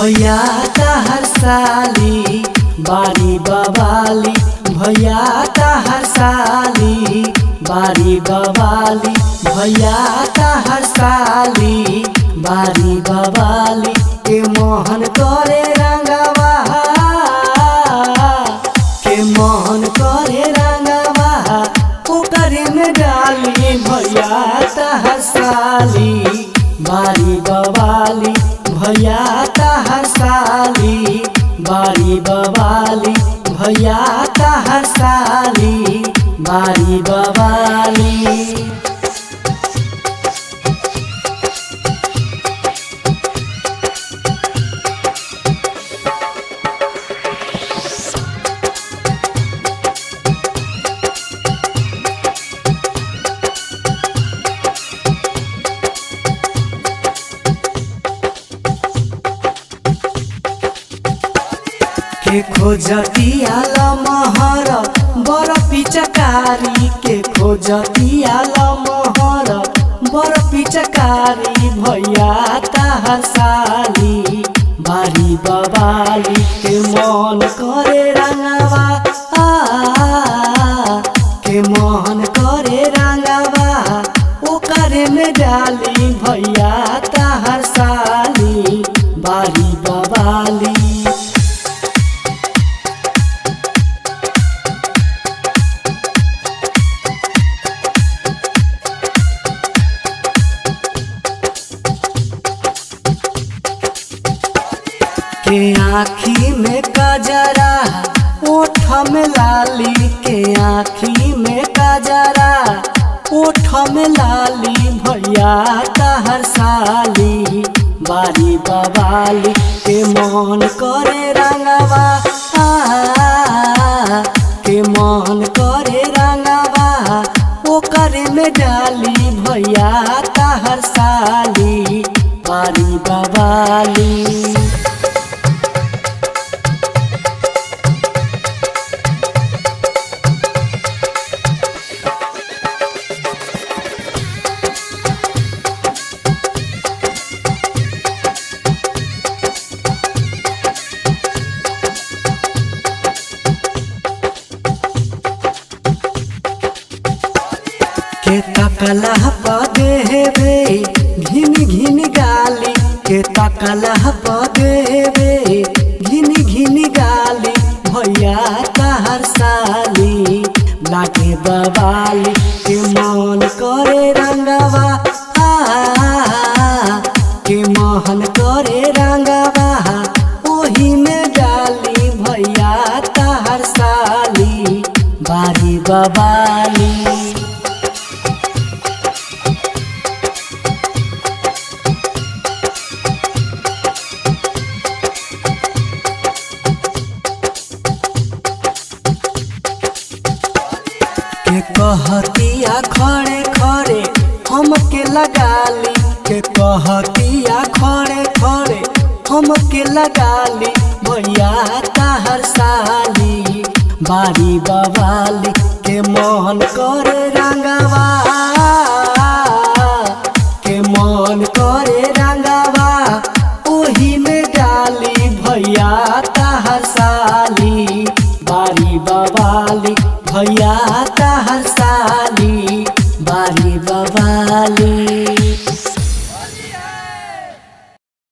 भैया तहर साली बारी बवाली, भैया तहर साली बारी बवाली, भैया तहर साली बारी बवाली। के मोहन करे रंगवा, के मोहन करे रंगवा, ओकरे में डाली भैया तहर साली बारी बवाली, भैया तहर साली बारी बवाली, भैया तहर साली बारी बवाली। के खोजतिया लमहर बर पिचकारी, के खोजतिया लमहर बर पिचकारी, भैया तहर साली बारी बवाली। के मन करे रंगवा, के मन करे रंगवा, ओकरे में डाली भैया तहर साली बारी बवाली। के आँखी में कजरा ओठ में लाली, के आँखी में कजरा ओठ में लाली, भैया तहर साली बारी बवाली। के मन करे रंगवा, के मन करे रंगवा, ओकरे में डाली भैया तहर साली बारी बवाली। के तकलह पदेवे घिन घिन गाली, के तकलह पदेवे घिन घिन गाली, भैया तहर साली लागे बवाली। के मन करे रंगवा, के मोहन करे रंगवा, ओही में डाली भैया तहर साली बारी बवाली। के कहतिया खड़े खड़े हमके लगाली, के कहतिया खड़े खड़े हमके लगाली, भैया तहर साली बारी बवाली। के मोहन करे रंगवा, के मन करे रंगवा, ओही में डाली भैया तहर साली बारी बवाली, भैया तहर साली बारी बवाली।